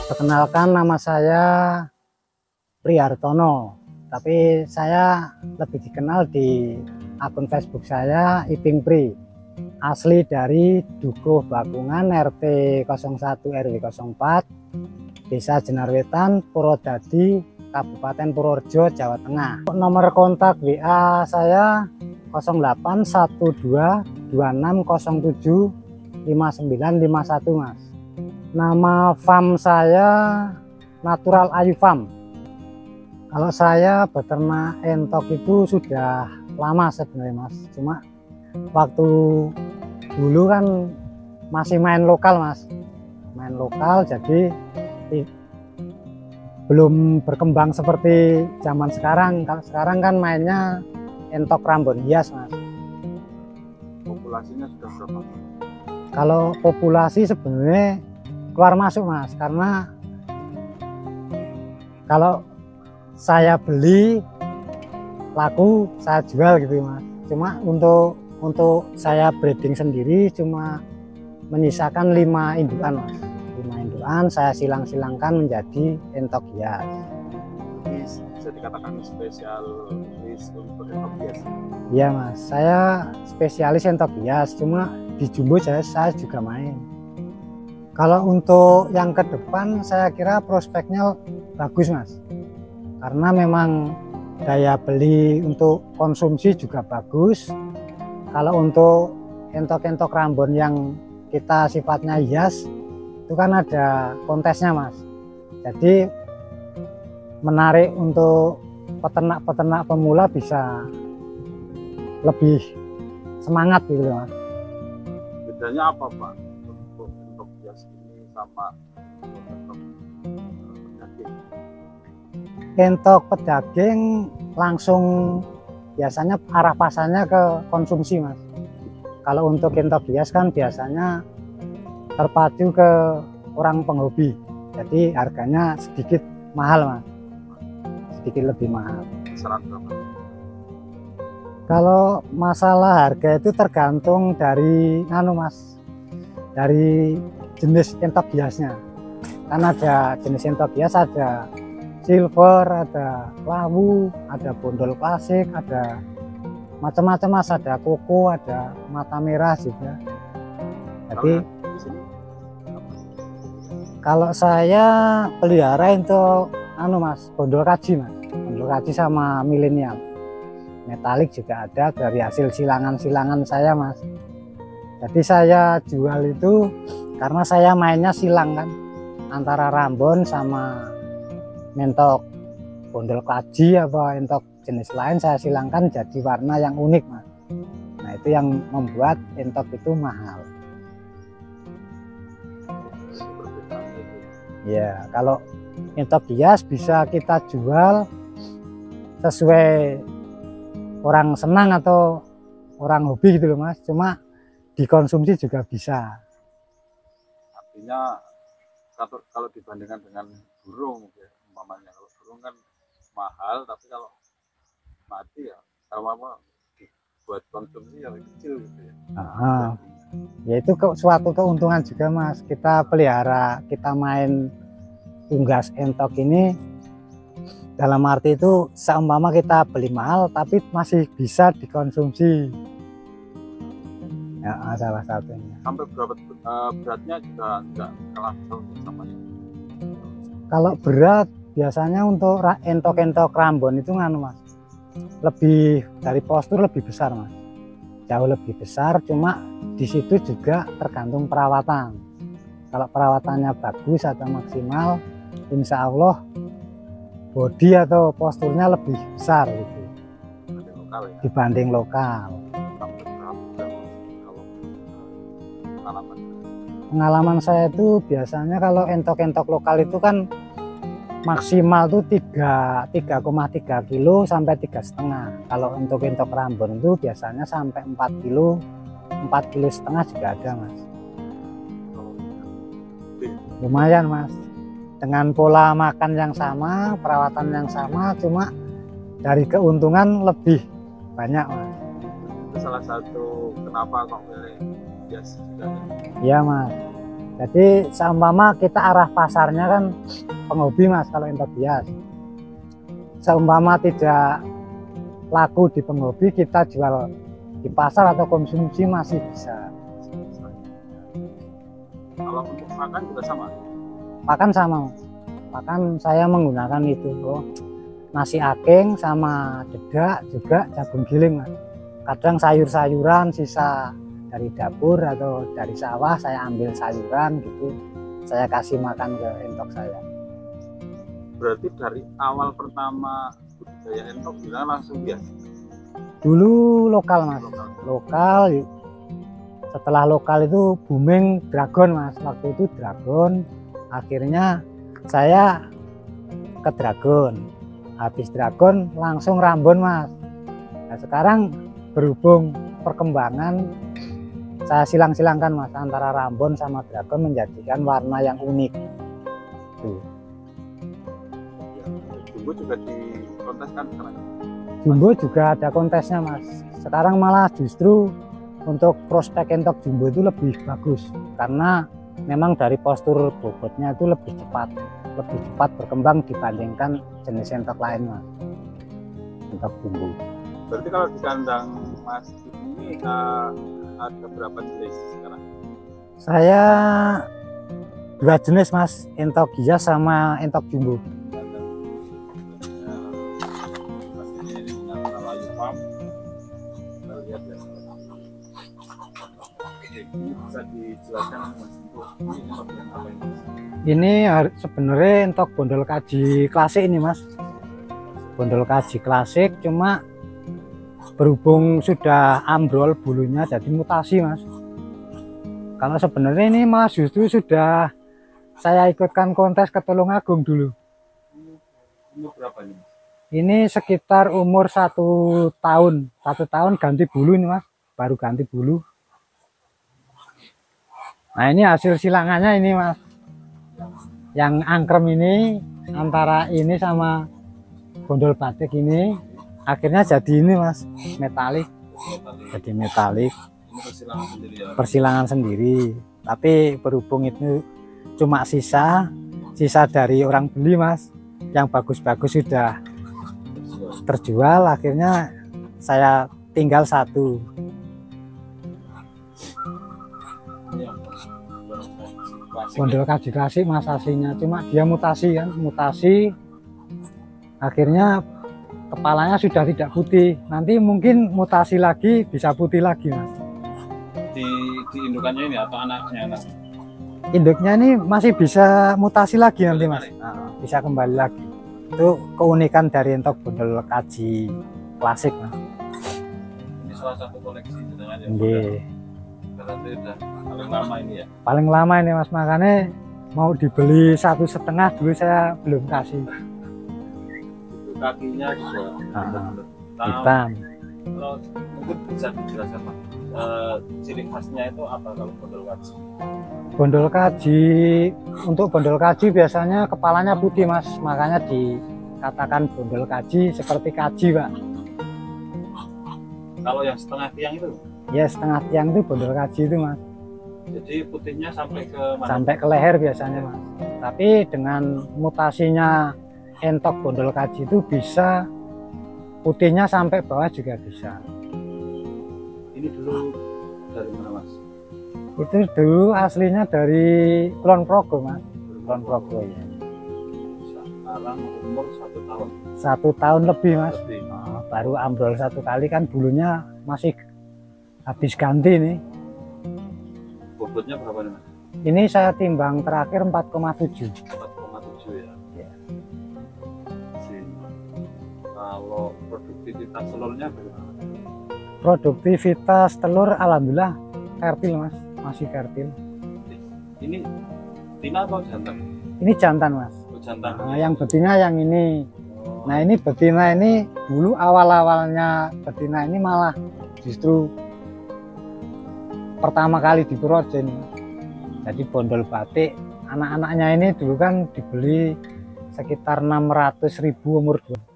Perkenalkan, nama saya Prihartono, tapi saya lebih dikenal di akun Facebook saya Iping Pri. Asli dari Dukuh Bakungan, RT 01 RW 04, Desa Jenarwetan, Purwodadi, Kabupaten Purworejo, Jawa Tengah. Nomor kontak WA saya 081226075951, Mas. Nama farm saya Natural Ayu Farm. Kalau saya beternak entok itu sudah lama sebenarnya, Mas. Cuma waktu dulu kan masih main lokal, Mas. Main lokal, jadi belum berkembang seperti zaman sekarang. Kalau sekarang kan mainnya entok Rambon hias, Mas. Populasinya sudah berapa? Kalau populasi sebenarnya keluar masuk, Mas, karena kalau saya beli laku saya jual gitu, Mas. Cuma untuk saya breeding sendiri cuma menyisakan 5 indukan, Mas. 5 indukan saya silang-silangkan menjadi entok hias. Ini bisa dikatakan spesialis untuk entok hias. Iya, Mas, saya spesialis entok hias, cuma di jumbo saya juga main. Kalau untuk yang ke depan saya kira prospeknya bagus, Mas, karena memang daya beli untuk konsumsi juga bagus. Kalau untuk entok-entok Rambon yang kita sifatnya hias itu kan ada kontesnya, Mas, jadi menarik untuk peternak-peternak pemula bisa lebih semangat gitu, Mas. Bedanya apa, Pak, untuk entok hias ini sama entok pedaging? Entok pedaging langsung biasanya arah pasarnya ke konsumsi, Mas. Kalau untuk entok hias kan biasanya terpacu ke orang penghobi, jadi harganya sedikit mahal, Mas, sedikit lebih mahal. Kisaran berapa? Kalau masalah harga itu tergantung dari Mas, dari jenis entok hiasnya. Kan ada jenis entok hias, ada silver, ada lawu, ada bondol klasik, ada macam-macam, Mas, ada koko, ada mata merah juga. Jadi kalau saya pelihara untuk Mas, bondol kaji, Mas, bondol kaji sama milenial. Metalik juga ada dari hasil silangan-silangan saya, Mas. Jadi saya jual itu karena saya mainnya silang kan, antara Rambon sama mentok bondol kaji apa entok jenis lain saya silangkan jadi warna yang unik, Mas. Nah, itu yang membuat entok itu mahal. Ya, kalau entok hias bisa kita jual sesuai orang senang atau orang hobi gitu loh, Mas. Cuma dikonsumsi juga bisa. Artinya kalau dibandingkan dengan burung, ya, umpamanya kalau burung kan mahal, tapi kalau mati ya sama buat konsumsi yang kecil gitu ya. Ya itu suatu keuntungan juga, Mas. Kita pelihara, kita main unggas entok ini dalam arti itu seumpama kita beli mahal tapi masih bisa dikonsumsi. Ya, salah satunya. Sampai berapa beratnya juga nggak kalah jauh sama yang. Kalau berat biasanya untuk entok-entok Rambon itu Mas, lebih dari postur lebih besar, Mas, jauh lebih besar. Cuma di situ juga tergantung perawatan. Kalau perawatannya bagus atau maksimal, insya Allah bodi atau posturnya lebih besar gitu dibanding lokal. Pengalaman saya itu biasanya kalau entok-entok lokal itu kan maksimal tuh 3,3 kilo sampai 3,5. Kalau untuk entok Rambon itu biasanya sampai 4 kilo, 4,5 kilo juga ada, Mas. Lumayan, Mas, dengan pola makan yang sama, perawatan yang sama, cuma dari keuntungan lebih banyak, Mas. Itu salah satu kenapa kok milih hias juga. Iya, Mas. Jadi seumpama kita arah pasarnya kan penghobi mas kalau entok bias. Seumpama tidak laku di penghobi, kita jual di pasar atau konsumsi masih bisa. Kalau untuk makan juga sama? Makan sama mas. Makan saya menggunakan itu nasi aking sama dedak juga jagung giling mas. Kadang sayur-sayuran sisa dari dapur atau dari sawah saya ambil sayuran gitu, saya kasih makan ke entok saya. Berarti dari awal pertama budidaya entok bilang langsung bias? Dulu lokal mas, lokal. Setelah lokal itu booming dragon mas, waktu itu dragon. Akhirnya saya ke dragon, habis dragon langsung Rambon mas. Nah sekarang berhubung perkembangan, saya silang-silangkan mas antara Rambon sama dragon menjadikan warna yang unik. Tuh. Jumbo juga dikonteskan sekarang? Jumbo juga ada kontesnya mas. Sekarang malah justru untuk prospek entok jumbo itu lebih bagus karena memang dari postur bobotnya itu lebih cepat berkembang dibandingkan jenis entok lain mas. Entok jumbo. Berarti kalau di kandang mas ini ada berapa jenis sekarang? Saya 2 jenis mas, entok hias sama entok jumbo. Bisa dijelaskan mas, ini apa ini? Ini sebenarnya entok bondol kaji klasik ini mas. Bondol kaji klasik, cuma berhubung sudah ambrol bulunya jadi mutasi mas. Kalau sebenarnya ini mas justru sudah saya ikutkan kontes ke Tulungagung dulu. Umur berapa nih mas? Ini sekitar umur 1 tahun. 1 tahun ganti bulu nih mas, baru ganti bulu. Nah ini hasil silangannya ini mas, yang angkrem ini antara ini sama bondol batik ini akhirnya jadi ini mas, metalik. Jadi metalik. Ini persilangan sendiri ya? Persilangan sendiri, tapi berhubung itu cuma sisa dari orang beli mas, yang bagus-bagus sudah terjual, akhirnya saya tinggal 1. Bondol kaji klasik mas aslinya, cuma dia mutasi kan, akhirnya kepalanya sudah tidak putih, nanti mungkin mutasi lagi bisa putih lagi mas. Di indukannya ini atau anaknya? Induknya ini masih bisa mutasi lagi nanti mas. Nah, bisa kembali lagi. Itu keunikan dari entok bondol kaji klasik mas. Ini salah satu koleksi jenengan ya? Berarti udah paling lama ini ya? Paling lama ini mas, makanya mau dibeli 1,5 dulu saya belum kasih. Itu kakinya juga hitam. Kalau mungkin bisa dijelaskan mas, ciri khasnya itu apa kalau bondol kaji? Bondol kaji, untuk bondol kaji biasanya kepalanya putih mas, makanya dikatakan bondol kaji seperti kaji pak. Kalau yang setengah tiang itu? Ya setengah tiang itu bondol kaji itu mas. Jadi putihnya sampai ke mana? Sampai ke leher biasanya mas. Tapi dengan mutasinya entok bondol kaji itu bisa putihnya sampai bawah juga bisa. Ini dulu dari mana mas? Itu dulu aslinya dari Kulon Progo mas. Kulon Progo ya. Sekarang umur 1 tahun. 1 tahun lebih mas. Lebih. Oh, baru ambrol 1 kali kan bulunya masih habis ganti nih. Bobotnya berapa nih mas? Ini saya timbang terakhir 4,7. 4,7 ya. Ya. Kalau produktivitas telurnya bagaimana? Produktivitas telur alhamdulillah fertil mas, masih fertil. Ini betina atau jantan? Ini jantan mas. Oh, jantan. Nah, yang betina yang ini. Nah ini betina ini dulu awal-awalnya betina ini malah justru pertama kali di Purworejo ini. Jadi bondol batik anak-anaknya ini dulu kan dibeli sekitar 600.000 umur 2.